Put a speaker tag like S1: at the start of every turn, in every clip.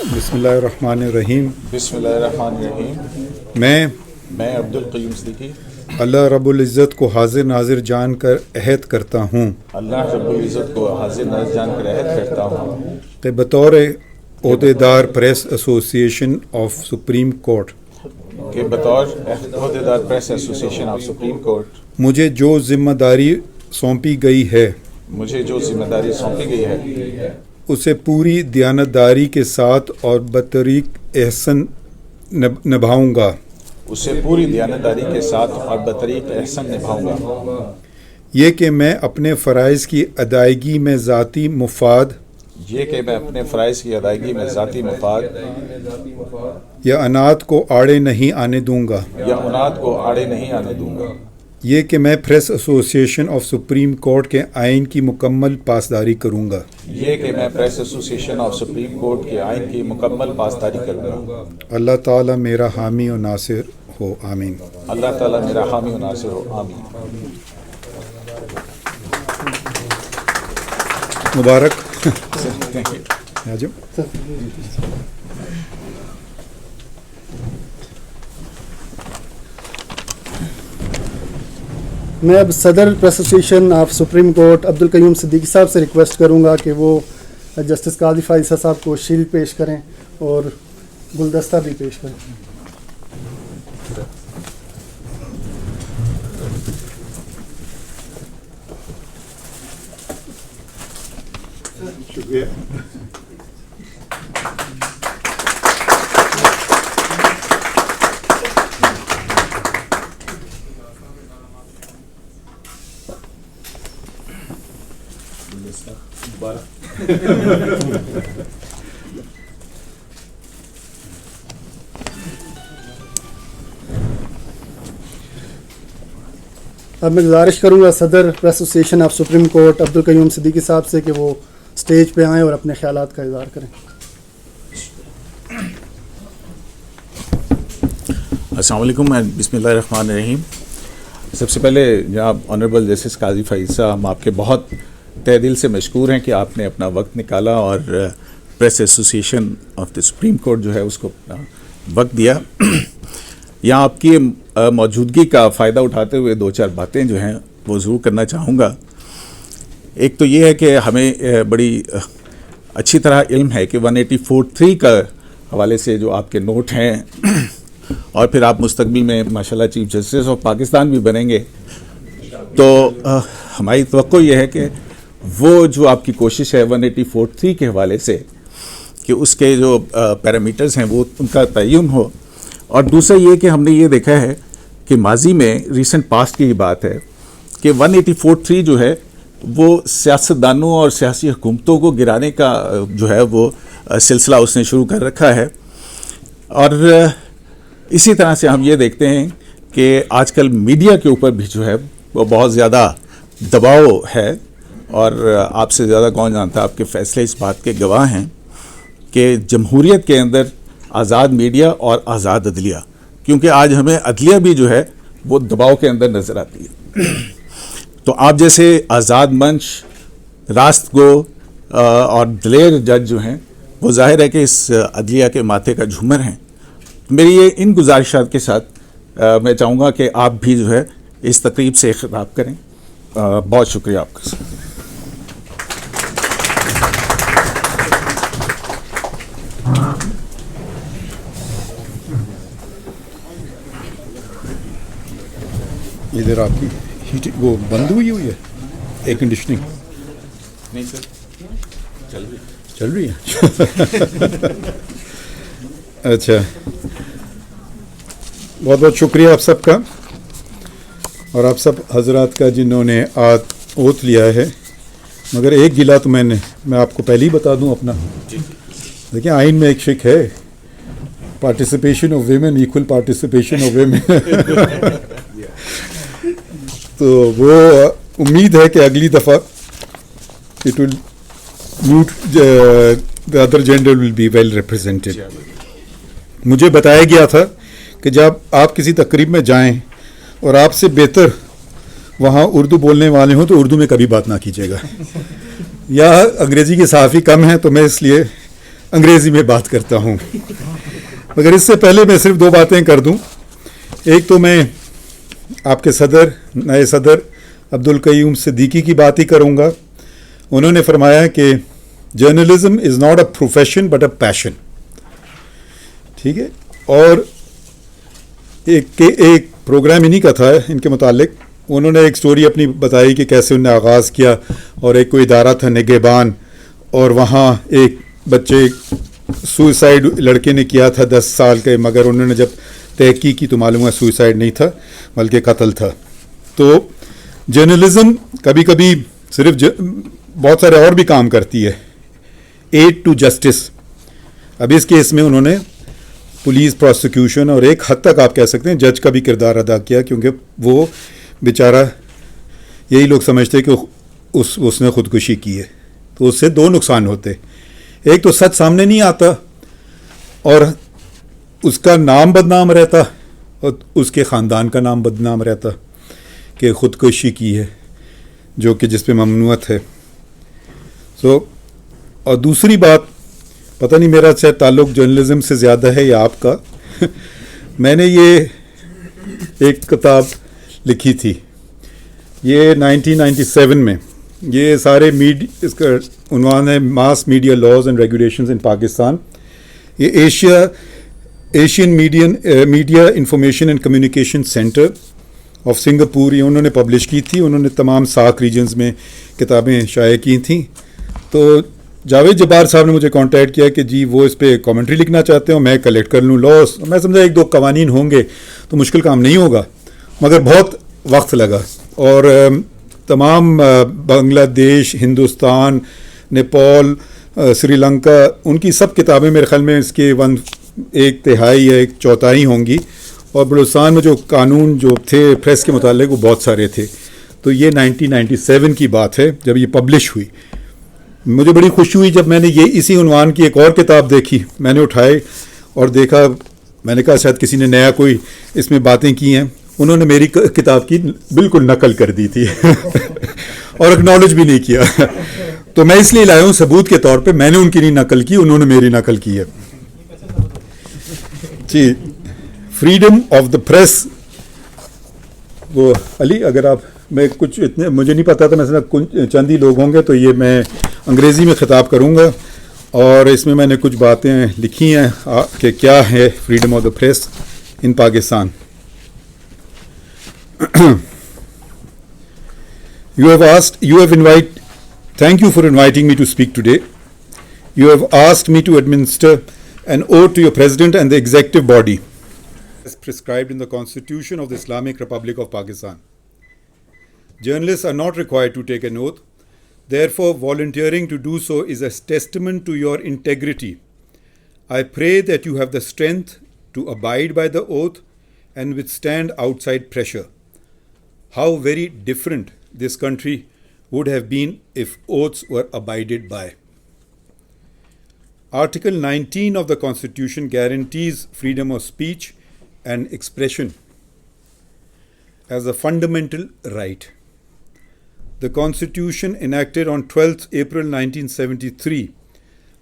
S1: بسم اللہ الرحمن الرحیم.
S2: بسم اللہ الرحمن الرحیم. میں عبدالقیوم صدیقی
S1: اللہ رب العزت کو حاضر ناظر جان کر عہد کرتا ہوں
S2: اللہ رب العزت کو حاضر ناظر جان کر عہد کرتا ہوں
S1: کہ بطور عہدیدار پریس ایسوسی ایشن آف سپریم کورٹ
S2: پریس ایسوسی ایشن آف سپریم کورٹ
S1: مجھے جو ذمہ داری سونپی گئی ہے اسے پوری دیانتداری کے ساتھ اور بطریق احسن نبھاؤں گا.
S2: نبھاؤں گا.
S1: یہ کہ میں اپنے فرائض کی ادائیگی میں ذاتی مفاد یا عناد کو آڑے نہیں آنے دوں گا. یہ کہ میں پریس ایسوسی ایشن آف سپریم کورٹ کے آئین کی مکمل پاسداری کروں گا. اللہ تعالیٰ میرا حامی و ناصر ہو. آمین. مبارک.
S3: میں اب صدر press association of supreme court Abdul Qayyum Siddiqui صاحب سے ریکویسٹ کروں گا کہ وہ جسٹس قاضی فائزہ صاحب کو شیلڈ پیش کریں اور گلدستہ بھی پیش کریں.
S1: شکریہ.
S3: اب میں گزارش کروں گا صدر پریس ایسوسی ایشن of supreme court Abdul Qayyum Siddiqui صاحب سے کہ وہ اسٹیج پہ آئیں اور اپنے خیالات کا اظہار کریں.
S2: السلام علیکم. بسم اللہ الرحمن الرحیم. سب سے پہلے جناب آنریبل جسٹس قاضی فائز صاحب، ہم آپ کے بہت تہ دل سے مشکور ہیں کہ آپ نے اپنا وقت نکالا اور پریس ایسوسی ایشن آف دی سپریم کورٹ جو ہے اس کو اپنا وقت دیا. یہاں آپ کی موجودگی کا فائدہ اٹھاتے ہوئے دو چار باتیں جو ہیں وہ ضرور کرنا چاہوں گا. ایک تو یہ ہے کہ ہمیں بڑی اچھی طرح علم ہے کہ 184(3) کا حوالے سے جو آپ کے نوٹ ہیں اور پھر آپ مستقبل میں ماشاءاللہ چیف جسٹس آف پاکستان بھی بنیں گے، تو ہماری توقع یہ ہے کہ وہ جو آپ کی کوشش ہے 184(3) کے حوالے سے کہ اس کے جو پیرامیٹرز ہیں وہ ان کا تعین ہو. اور دوسرا یہ کہ ہم نے یہ دیکھا ہے کہ ماضی میں ریسنٹ پاسٹ کی بات ہے کہ 184(3) جو ہے وہ سیاستدانوں اور سیاسی حکومتوں کو گرانے کا جو ہے وہ سلسلہ اس نے شروع کر رکھا ہے. اور اسی طرح سے ہم یہ دیکھتے ہیں کہ آج کل میڈیا کے اوپر بھی جو ہے وہ بہت زیادہ دباؤ ہے، اور آپ سے زیادہ کون جانتا ہے، آپ کے فیصلے اس بات کے گواہ ہیں کہ جمہوریت کے اندر آزاد میڈیا اور آزاد عدلیہ، کیونکہ آج ہمیں عدلیہ بھی جو ہے وہ دباؤ کے اندر نظر آتی ہے. تو آپ جیسے آزاد منچ، راست گو اور دلیر جج جو ہیں وہ ظاہر ہے کہ اس عدلیہ کے ماتھے کا جھومر ہیں. میری یہ ان گزارشات کے ساتھ میں چاہوں گا کہ آپ بھی جو ہے اس تقریب سے خطاب کریں. بہت شکریہ آپ کا.
S1: ادھر آپ کی وہ بند ہوئی ہے ایئر کنڈیشننگ؟
S2: نہیں سر،
S1: چل رہی ہے. اچھا، بہت بہت شکریہ آپ سب کا، اور آپ سب حضرات کا جنہوں نے اوتھ لیا ہے. مگر ایک گلا تو میں آپ کو پہلے ہی بتا دوں اپنا. دیکھیں آئین میں ایک شک ہے، participation of women equal participation of women. تو وہ امید ہے کہ اگلی دفعہ it will the other gender will be well represented. مجھے بتایا گیا تھا کہ جب آپ کسی تقریب میں جائیں اور آپ سے بہتر وہاں اردو بولنے والے ہوں تو اردو میں کبھی بات نہ کیجیے گا. یا انگریزی کے صحافی کم ہیں تو میں اس لیے انگریزی میں بات کرتا ہوں. مگر اس سے پہلے میں صرف 2 باتیں کر دوں. ایک تو میں آپ کے نئے صدر عبدالقیوم صدیقی کی بات ہی کروں گا. انہوں نے فرمایا کہ journalism is not a profession but a passion. ٹھیک ہے. اور ایک پروگرام انہی کا تھا ان کے متعلق. انہوں نے ایک سٹوری اپنی بتائی کہ کیسے انہوں نے آغاز کیا, اور ایک کوئی ادارہ تھا نگہبان, اور وہاں ایک بچے سوئسائڈ لڑکے نے کیا تھا 10 سال کے, مگر انہوں نے جب تحقیق کی تو معلوم ہے سوئسائڈ نہیں تھا بلکہ قتل تھا. تو جرنلزم کبھی کبھی صرف بہت سارے اور بھی کام کرتی ہے. Aid to justice. اب اس کیس میں انہوں نے پولیس پروسیکیوشن اور ایک حد تک آپ کہہ سکتے ہیں جج کا بھی کردار ادا کیا, کیونکہ وہ بیچارہ یہی لوگ سمجھتے کہ اس نے خودکشی کی ہے. تو اس سے 2 نقصان ہوتے. ایک تو سچ سامنے نہیں آتا اور اس کا نام بدنام رہتا, اور اس کے خاندان کا نام بدنام رہتا کہ خودکشی کی ہے, جو کہ جس پہ ممنوعت ہے. اور دوسری بات, پتہ نہیں میرا شاید تعلق جرنلزم سے زیادہ ہے یا آپ کا. میں نے یہ ایک کتاب لکھی تھی, یہ 1997 میں. یہ سارے اس کا عنوان ہے mass media laws and regulations in Pakistan. یہ Asian media information and communication centre of Singapore یہ انہوں نے پبلش کی تھی. انہوں نے تمام ساک ریجنز میں کتابیں شائع کی تھیں. تو جاوید جبار صاحب نے مجھے کانٹیکٹ کیا کہ جی وہ اس پہ کامنٹری لکھنا چاہتے ہوں, میں کلیکٹ کر لوں لاس. میں سمجھا 1-2 قوانین ہوں گے تو مشکل کام نہیں ہوگا, مگر بہت وقت لگا. اور تمام بنگلہ دیش, ہندوستان, نیپال, سری لنکا, ان کی سب کتابیں میرے خیال میں اس کے 1/3 یا 1/4 ہوں گی. اور بلوچستان میں جو قانون جو تھے پریس کے متعلق وہ بہت سارے تھے. تو یہ 1997 کی بات ہے جب یہ پبلش ہوئی. مجھے بڑی خوشی ہوئی جب میں نے یہ اسی عنوان کی ایک اور کتاب دیکھی. میں نے اٹھائے اور دیکھا, میں نے کہا شاید کسی نے نیا کوئی اس میں باتیں کی ہیں. انہوں نے میری کتاب کی بالکل نقل کر دی تھی اور اکنالج بھی نہیں کیا. تو میں اس لیے لایا ہوں ثبوت کے طور پہ, میں نے ان کی نہیں نقل کی, انہوں نے میری نقل کی ہے. جی, فریڈم آف دا پریس. وہ علی اگر آپ, میں کچھ اتنے مجھے نہیں پتا تھا, مثلا چند ہی لوگ ہوں گے, تو یہ میں انگریزی میں خطاب کروں گا. اور اس میں نے کچھ باتیں لکھی ہیں کہ کیا ہے freedom of the press in Pakistan. Thank you for inviting me to speak today. You have asked me to administer an oath to your President and the executive body as prescribed in the Constitution of the Islamic Republic of Pakistan. Journalists are not required to take an oath. Therefore, volunteering to do so is a testament to your integrity. I pray that you have the strength to abide by the oath and withstand outside pressure. How very different this country would have been if oaths were abided by. Article 19 of the Constitution guarantees freedom of speech and expression as a fundamental right. The Constitution, enacted on 12th April 1973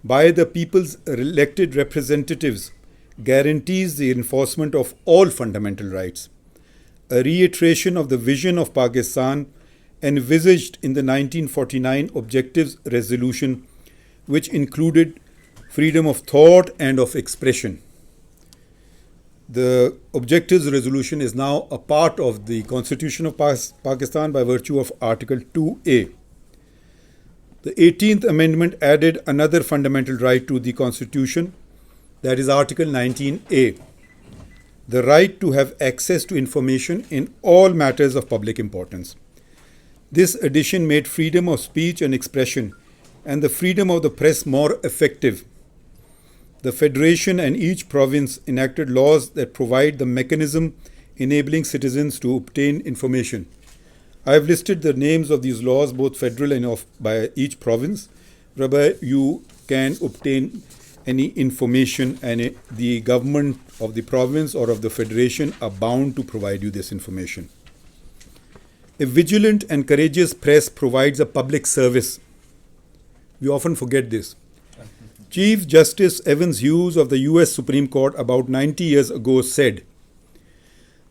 S1: by the people's elected representatives, guarantees the enforcement of all fundamental rights. A reiteration of the vision of Pakistan envisaged in the 1949 Objectives Resolution, which included freedom of thought and of expression. The Objectives Resolution is now a part of the Constitution of Pakistan by virtue of Article 2A. The 18th Amendment added another fundamental right to the Constitution, that is Article 19A, the right to have access to information in all matters of public importance. This addition made freedom of speech and expression and the freedom of the press more effective. The Federation and each province enacted laws that provide the mechanism enabling citizens to obtain information. I have listed the names of these laws, both federal and by each province, whereby you can obtain any information, and the government of the province or of the federation are bound to provide you this information. A vigilant and courageous press provides a public service. We often forget this. Chief Justice Evans Hughes of the US Supreme Court about 90 years ago said,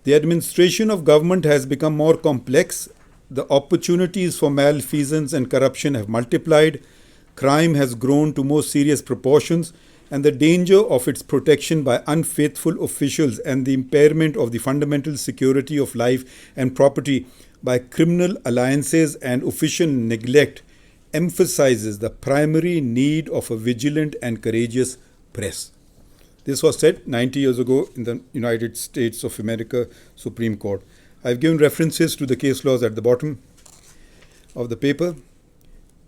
S1: "The administration of government has become more complex, the opportunities for malfeasance and corruption have multiplied, crime has grown to more serious proportions, and the danger of its protection by unfaithful officials and the impairment of the fundamental security of life and property by criminal alliances and official neglect emphasizes the primary need of a vigilant and courageous press." This was said 90 years ago in the United States of America Supreme Court. I've given references to the case laws at the bottom of the paper.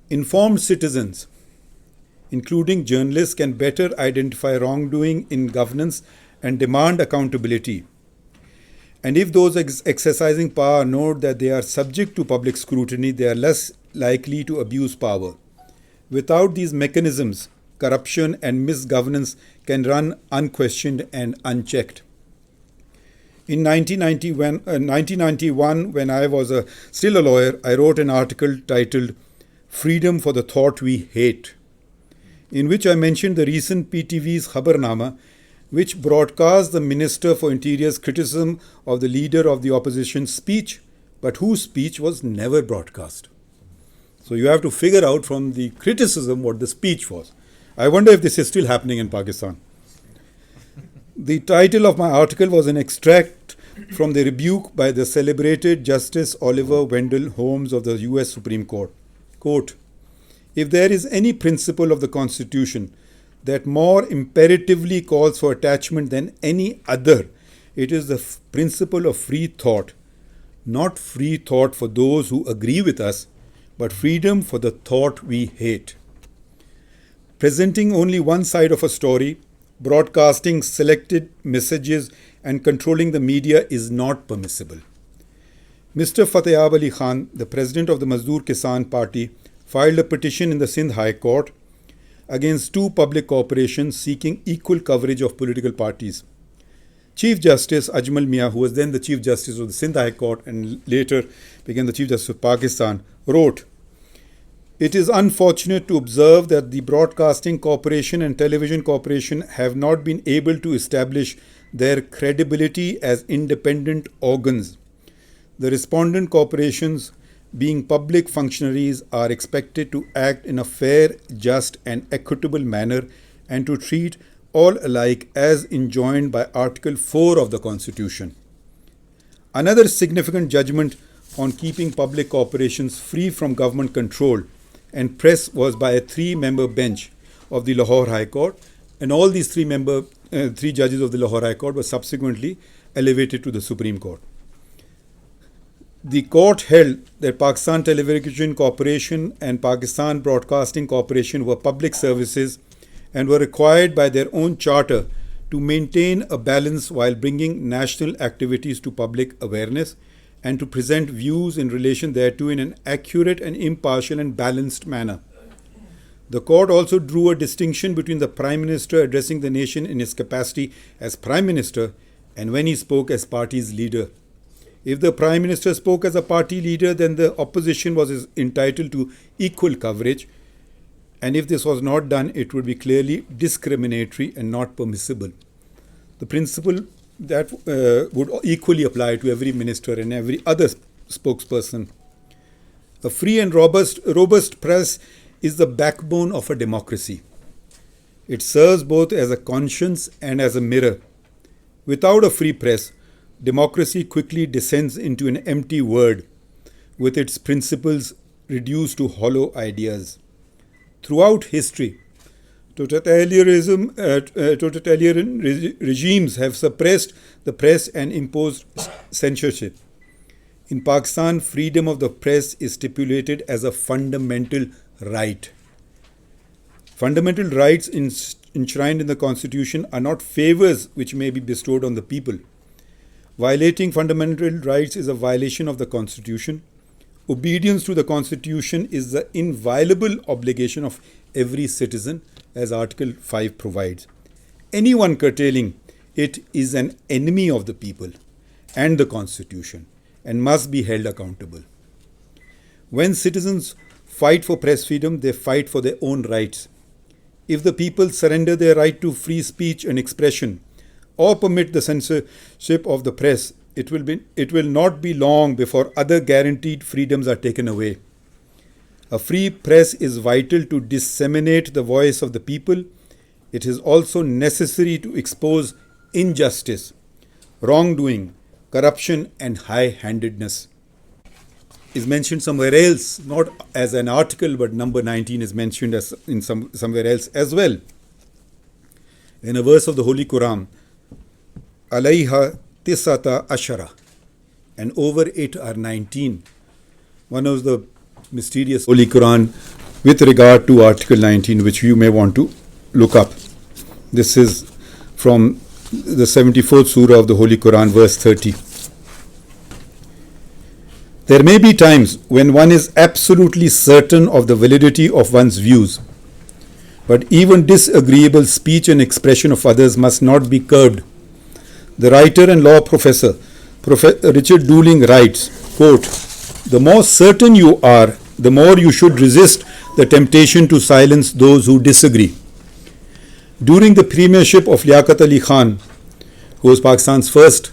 S1: Informed citizens, including journalists, can better identify wrongdoing in governance and demand accountability. And if those exercising power know that they are subject to public scrutiny, they are less likely to abuse power. Without these mechanisms, corruption and misgovernance can run unquestioned and unchecked. In 1991, when I was still a lawyer, I wrote an article titled "Freedom for the Thought We Hate," in which I mentioned the recent PTV's Khabarnama, which broadcast the Minister for Interior's criticism of the leader of the opposition's speech, but whose speech was never broadcast. So you have to figure out from the criticism what the speech was. I wonder if this is still happening in Pakistan. The title of my article was an extract from the rebuke by the celebrated Justice Oliver Wendell Holmes of the US Supreme Court. Quote, "If there is any principle of the Constitution that more imperatively calls for attachment than any other, it is the principle of free thought. Not free thought for those who agree with us, but freedom for the thought we hate. Presenting only one side of a story, broadcasting selected messages, and controlling the media is not permissible." Mr. Fatehab Ali Khan, the president of the Mazdoor Kisan Party, filed a petition in the Sindh High Court against two public corporations seeking equal coverage of political parties. Chief Justice Ajmal Mia, who was then the Chief Justice of the Sindh High Court and later became the Chief Justice of Pakistan, wrote, "It is unfortunate to observe that the Broadcasting Corporation and Television Corporation have not been able to establish their credibility as independent organs. The respondent corporations, being public functionaries, are expected to act in a fair, just, and equitable manner and to treat all alike as enjoined by Article 4 of the Constitution. Another significant judgment on keeping public corporations free from government control and press was by a three-member bench of the Lahore High Court, and all these three judges of the Lahore High Court were subsequently elevated to the Supreme Court. The court held that Pakistan Television Corporation and Pakistan Broadcasting Corporation were public services and were required by their own charter to maintain a balance while bringing national activities to public awareness and to present views in relation thereto in an accurate and impartial and balanced manner. The court also drew a distinction between the Prime Minister addressing the nation in his capacity as Prime Minister and when he spoke as party's leader. If the Prime Minister spoke as a party leader, then the opposition was entitled to equal coverage, and if this was not done, it would be clearly discriminatory and not permissible. The principle that would equally apply to every minister and every other spokesperson. A free and robust press is the backbone of a democracy. It serves both as a conscience and as a mirror. Without a free press, democracy quickly descends into an empty word, with its principles reduced to hollow ideas. Throughout history, totalitarian regimes have suppressed the press and imposed censorship. In Pakistan, freedom of the press is stipulated as a fundamental right. Fundamental rights enshrined in the Constitution are not favors which may be bestowed on the people. Violating fundamental rights is a violation of the Constitution. Obedience to the Constitution is the inviolable obligation of every citizen, as Article 5 provides. Anyone curtailing it is an enemy of the people and the Constitution and must be held accountable. When citizens fight for press freedom, they fight for their own rights. if the people surrender their right to free speech and expression or permit the censorship of the press, it will not be long before other guaranteed freedoms are taken away. A free press is vital to disseminate the voice of the people. It is also necessary to expose injustice, wrongdoing, corruption, and high-handedness. Is mentioned somewhere else, not as an article, but number 19 is mentioned as in somewhere else as well. In a verse of the Holy Quran, alayha tisata ashara, and over it are 19. One of the mysterious Holy Quran with regard to Article 19, which you may want to look up. This is from the 74th Surah of the Holy Quran, verse 30. There may be times when one is absolutely certain of the validity of one's views, but even disagreeable speech and expression of others must not be curbed. The writer and law professor, Richard Dooling writes, quote, "The more certain you are, the more you should resist the temptation to silence those who disagree." During the premiership of Liaquat Ali Khan, who was Pakistan's first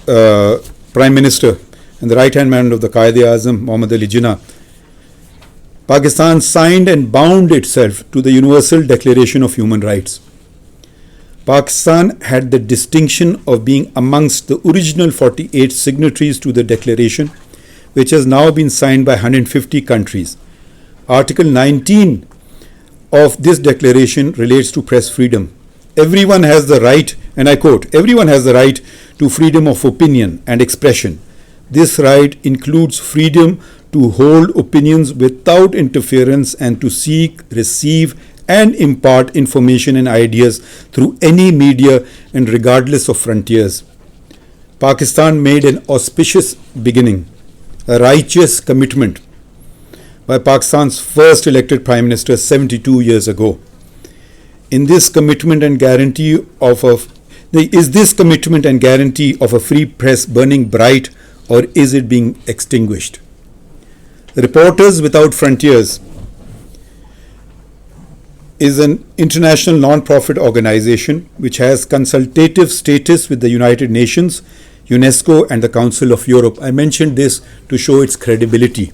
S1: Prime Minister and the right-hand man of the Quaid-e-Azam, Muhammad Ali Jinnah, Pakistan signed and bound itself to the Universal Declaration of Human Rights. Pakistan had the distinction of being amongst the original 48 signatories to the declaration, which has now been signed by 150 countries. Article 19 of this declaration relates to press freedom. Everyone has the right, and I quote, "Everyone has the right to freedom of opinion and expression. This right includes freedom to hold opinions without interference and to seek, receive, and impart information and ideas through any media and regardless of frontiers." Pakistan made an auspicious beginning, a righteous commitment by Pakistan's first elected Prime Minister 72 years ago. Is this commitment and guarantee of a free press burning bright, or is it being extinguished? Reporters Without Frontiers is an international non-profit organization which has consultative status with the United Nations, UNESCO, and the Council of Europe. I mentioned this to show its credibility.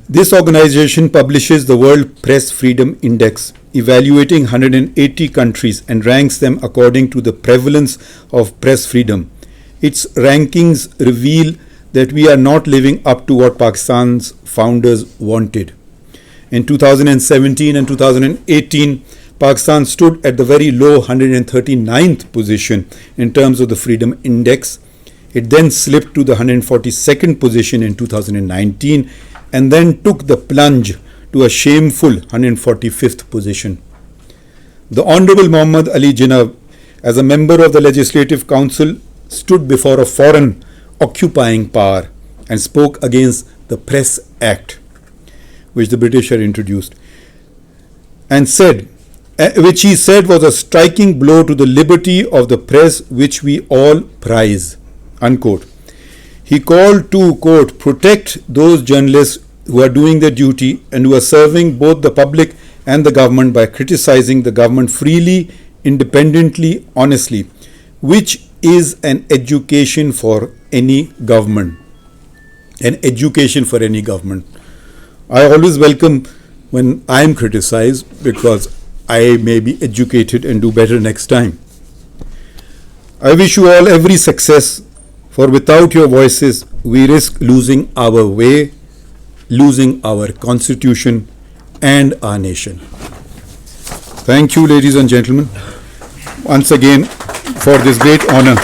S1: This organization publishes the World Press Freedom Index, evaluating 180 countries and ranks them according to the prevalence of press freedom. Its rankings reveal that we are not living up to what Pakistan's founders wanted. In 2017 and 2018, Pakistan stood at the very low 139th position in terms of the Freedom Index. It then slipped to the 142nd position in 2019 and then took the plunge to a shameful 145th position. The Honorable Muhammad Ali Jinnah, as a member of the Legislative Council, stood before a foreign occupying power and spoke against the Press Act, which the British had introduced, and which he said was a striking blow to the liberty of the press which we all prize, unquote. He called to, quote, protect those journalists who are doing their duty and who are serving both the public and the government by criticizing the government freely, independently, honestly, which is an education for any government. An education for any government. I always welcome when I am criticized because I may be educated and do better next time. I wish you all every success, for without your voices, we risk losing our way, losing our constitution and our nation. Thank you, ladies and gentlemen, once again for this great honor.